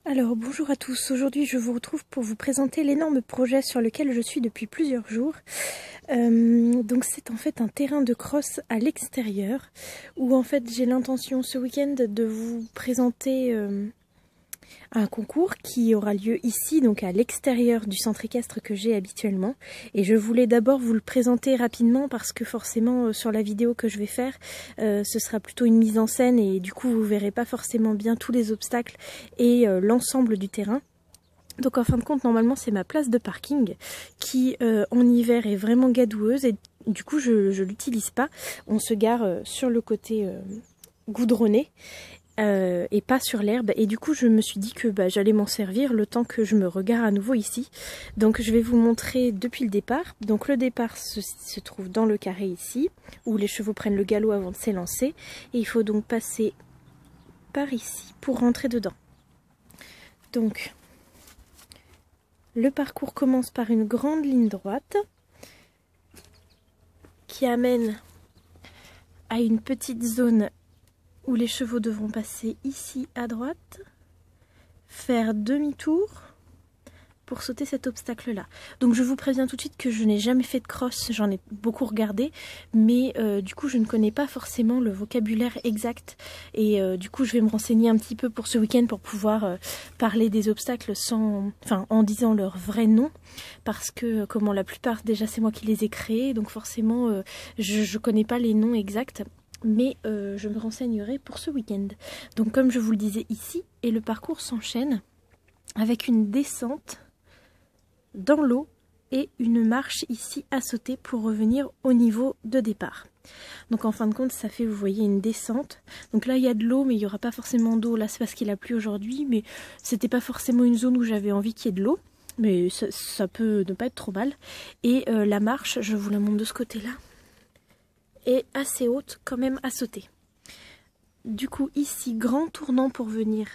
Alors bonjour à tous, aujourd'hui je vous retrouve pour vous présenter l'énorme projet sur lequel je suis depuis plusieurs jours. Donc c'est en fait un terrain de cross à l'extérieur où en fait j'ai l'intention ce week-end de vous présenter un concours qui aura lieu ici, donc à l'extérieur du centre équestre que j'ai habituellement. Et je voulais d'abord vous le présenter rapidement parce que forcément sur la vidéo que je vais faire, ce sera plutôt une mise en scène et du coup vous verrez pas forcément bien tous les obstacles et l'ensemble du terrain. Donc en fin de compte, normalement c'est ma place de parking qui en hiver est vraiment gadoueuse et du coup je l'utilise pas. On se gare sur le côté goudronné. Et pas sur l'herbe, et du coup je me suis dit que j'allais m'en servir le temps que je me regare à nouveau ici. Donc je vais vous montrer depuis le départ. Donc le départ se trouve dans le carré ici, où les chevaux prennent le galop avant de s'élancer, et il faut donc passer par ici pour rentrer dedans. Donc le parcours commence par une grande ligne droite qui amène à une petite zone où les chevaux devront passer ici à droite, faire demi-tour pour sauter cet obstacle-là. Donc je vous préviens tout de suite que je n'ai jamais fait de cross, j'en ai beaucoup regardé, mais du coup je ne connais pas forcément le vocabulaire exact, et du coup je vais me renseigner un petit peu pour ce week-end pour pouvoir parler des obstacles en disant leur vrai nom, parce que comme la plupart déjà c'est moi qui les ai créés, donc forcément je connais pas les noms exacts. Mais je me renseignerai pour ce week-end. Donc comme je vous le disais ici, et le parcours s'enchaîne avec une descente dans l'eau et une marche ici à sauter pour revenir au niveau de départ. Donc en fin de compte ça fait, vous voyez, une descente. Donc là il y a de l'eau mais il n'y aura pas forcément d'eau. Là c'est parce qu'il a plu aujourd'hui, mais c'était pas forcément une zone où j'avais envie qu'il y ait de l'eau. Mais ça peut ne pas être trop mal. Et la marche, je vous la montre de ce côté-là, est assez haute quand même à sauter. Du coup ici grand tournant pour venir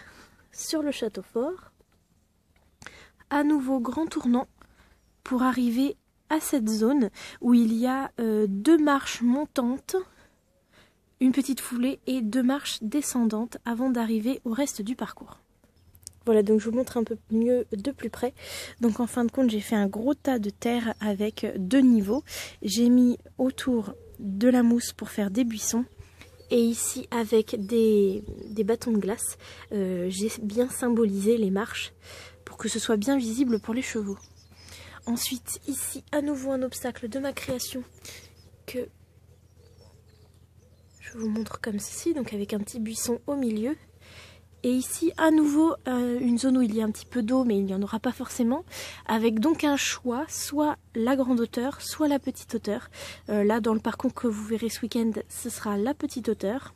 sur le château fort. À nouveau grand tournant pour arriver à cette zone où il y a deux marches montantes, une petite foulée et deux marches descendantes avant d'arriver au reste du parcours. Voilà, donc je vous montre un peu mieux de plus près. Donc en fin de compte j'ai fait un gros tas de terre avec deux niveaux. J'ai mis autour de la mousse pour faire des buissons. Et ici avec des bâtons de glace, j'ai bien symbolisé les marches pour que ce soit bien visible pour les chevaux. Ensuite ici à nouveau un obstacle de ma création que je vous montre comme ceci, donc avec un petit buisson au milieu. Et ici à nouveau une zone où il y a un petit peu d'eau mais il n'y en aura pas forcément, avec donc un choix, soit la grande hauteur, soit la petite hauteur. Là dans le parcours que vous verrez ce week-end, ce sera la petite hauteur.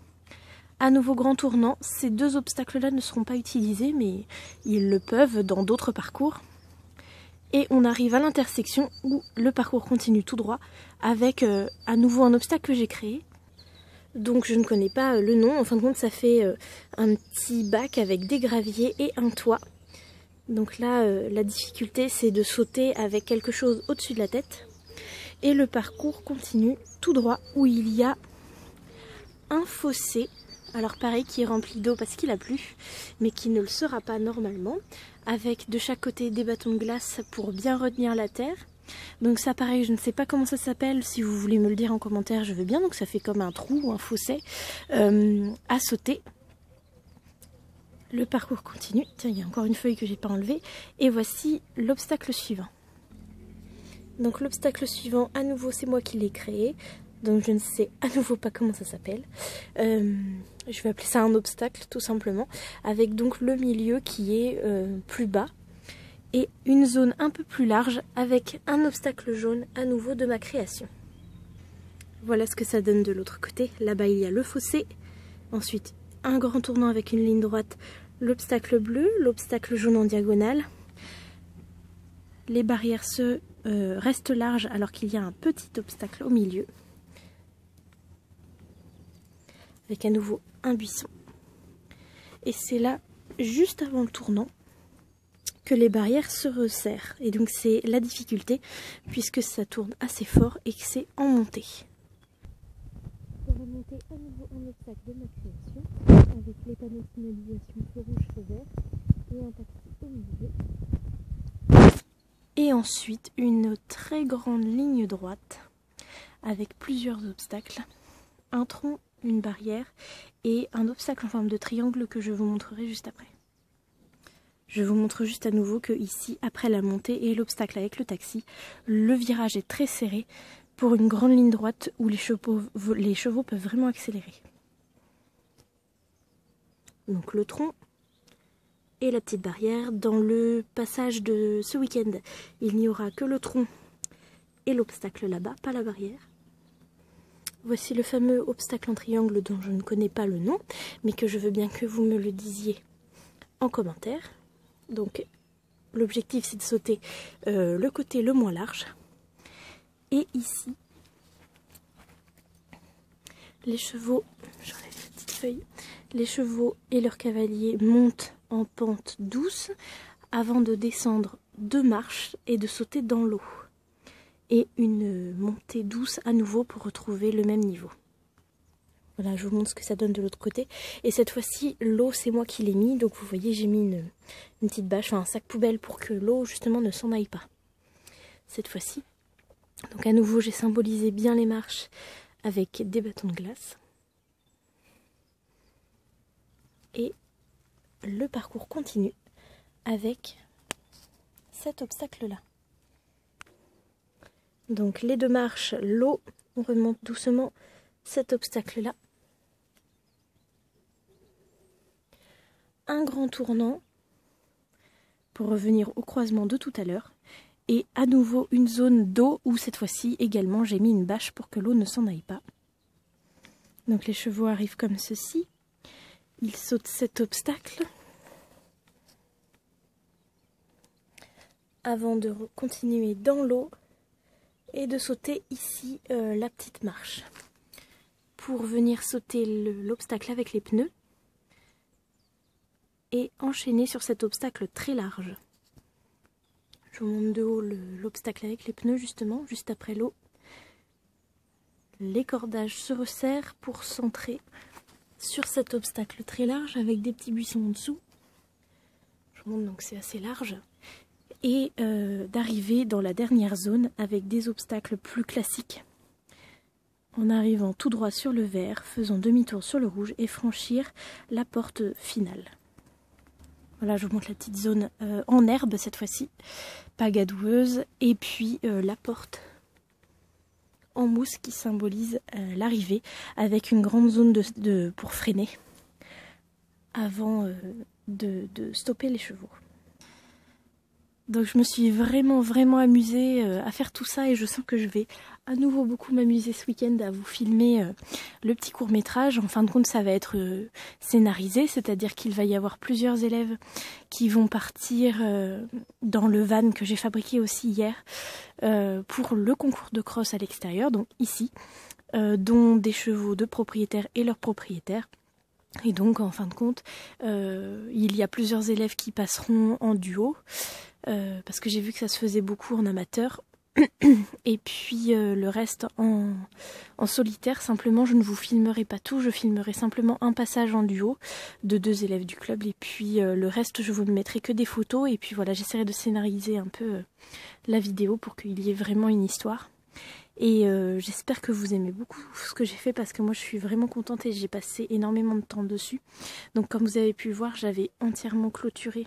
À nouveau grand tournant, ces deux obstacles là ne seront pas utilisés mais ils le peuvent dans d'autres parcours. Et on arrive à l'intersection où le parcours continue tout droit avec à nouveau un obstacle que j'ai créé. Donc je ne connais pas le nom, en fin de compte ça fait un petit bac avec des graviers et un toit. Donc là la difficulté c'est de sauter avec quelque chose au-dessus de la tête. Et le parcours continue tout droit où il y a un fossé, alors pareil qui est rempli d'eau parce qu'il a plu, mais qui ne le sera pas normalement, avec de chaque côté des bâtons de glace pour bien retenir la terre. Donc ça pareil, je ne sais pas comment ça s'appelle, si vous voulez me le dire en commentaire je veux bien. Donc ça fait comme un trou ou un fossé à sauter. Le parcours continue. Tiens, il y a encore une feuille que j'ai pas enlevée. Et voici l'obstacle suivant. Donc l'obstacle suivant, à nouveau c'est moi qui l'ai créé. Donc je ne sais à nouveau pas comment ça s'appelle. Je vais appeler ça un obstacle tout simplement. Avec donc le milieu qui est plus bas. Et une zone un peu plus large avec un obstacle jaune à nouveau de ma création. Voilà ce que ça donne de l'autre côté. Là-bas il y a le fossé, ensuite un grand tournant avec une ligne droite, l'obstacle bleu, l'obstacle jaune en diagonale. Les barrières restent larges alors qu'il y a un petit obstacle au milieu. Avec à nouveau un buisson. Et c'est là, juste avant le tournant, que les barrières se resserrent. Et donc c'est la difficulté puisque ça tourne assez fort et que c'est en montée. On va monter à nouveau un obstacle de ma création avec les panneaux de signalisation feu rouge, feu vert et un taxi Et ensuite une très grande ligne droite avec plusieurs obstacles, un tronc, une barrière et un obstacle en forme de triangle que je vous montrerai juste après. Je vous montre juste à nouveau que ici, après la montée et l'obstacle avec le taxi, le virage est très serré pour une grande ligne droite où les chevaux peuvent vraiment accélérer. Donc le tronc et la petite barrière. Dans le passage de ce week-end, il n'y aura que le tronc et l'obstacle là-bas, pas la barrière. Voici le fameux obstacle en triangle dont je ne connais pas le nom, mais que je veux bien que vous me le disiez en commentaire. Donc l'objectif c'est de sauter le côté le moins large. Et ici, les chevaux, j'enlève la petite feuille, les chevaux et leurs cavaliers montent en pente douce avant de descendre 2 marches et de sauter dans l'eau. Et une montée douce à nouveau pour retrouver le même niveau. Voilà, je vous montre ce que ça donne de l'autre côté. Et cette fois-ci, l'eau, c'est moi qui l'ai mis. Donc vous voyez, j'ai mis une petite bâche, enfin un sac poubelle pour que l'eau justement ne s'en aille pas. Cette fois-ci. Donc à nouveau, j'ai symbolisé bien les marches avec des bâtons de glace. Et le parcours continue avec cet obstacle-là. Donc les 2 marches, l'eau, on remonte doucement cet obstacle-là. Un grand tournant pour revenir au croisement de tout à l'heure. Et à nouveau une zone d'eau où cette fois-ci également j'ai mis une bâche pour que l'eau ne s'en aille pas. Donc les chevaux arrivent comme ceci. Ils sautent cet obstacle. Avant de continuer dans l'eau. Et de sauter ici la petite marche pour venir sauter l'obstacle avec les pneus et enchaîner sur cet obstacle très large. Je vous montre de haut l'obstacle avec les pneus justement, juste après l'eau. Les cordages se resserrent pour centrer sur cet obstacle très large avec des petits buissons en dessous. Je vous montre donc c'est assez large. Et d'arriver dans la dernière zone avec des obstacles plus classiques en arrivant tout droit sur le vert, faisant demi-tour sur le rouge et franchir la porte finale. Voilà, je vous montre la petite zone en herbe cette fois-ci, pas gadoueuse, et puis la porte en mousse qui symbolise l'arrivée avec une grande zone pour freiner avant de stopper les chevaux. Donc je me suis vraiment amusée à faire tout ça et je sens que je vais à nouveau beaucoup m'amuser ce week-end à vous filmer le petit court-métrage. En fin de compte, ça va être scénarisé, c'est-à-dire qu'il va y avoir plusieurs élèves qui vont partir dans le van que j'ai fabriqué aussi hier pour le concours de cross à l'extérieur, donc ici, dont des chevaux de propriétaires et leurs propriétaires. Et donc en fin de compte, il y a plusieurs élèves qui passeront en duo. Parce que j'ai vu que ça se faisait beaucoup en amateur et puis le reste en solitaire. Simplement je ne vous filmerai pas tout, je filmerai simplement un passage en duo de 2 élèves du club et puis le reste je vous ne mettrai que des photos et puis voilà, j'essaierai de scénariser un peu la vidéo pour qu'il y ait vraiment une histoire. Et j'espère que vous aimez beaucoup ce que j'ai fait parce que moi je suis vraiment contente et j'ai passé énormément de temps dessus. Donc comme vous avez pu le voir, j'avais entièrement clôturé.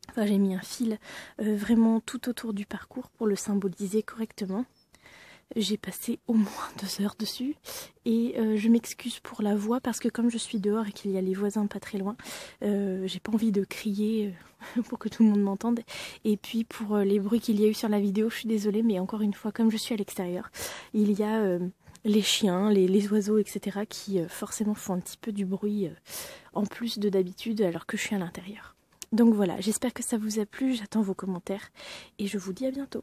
Enfin, j'ai mis un fil vraiment tout autour du parcours pour le symboliser correctement. J'ai passé au moins 2 heures dessus et je m'excuse pour la voix parce que comme je suis dehors et qu'il y a les voisins pas très loin, j'ai pas envie de crier pour que tout le monde m'entende. Et puis pour les bruits qu'il y a eu sur la vidéo, je suis désolée, mais encore une fois, comme je suis à l'extérieur, il y a les chiens, les oiseaux, etc. qui forcément font un petit peu du bruit en plus de d'habitude alors que je suis à l'intérieur. Donc voilà, j'espère que ça vous a plu, j'attends vos commentaires et je vous dis à bientôt.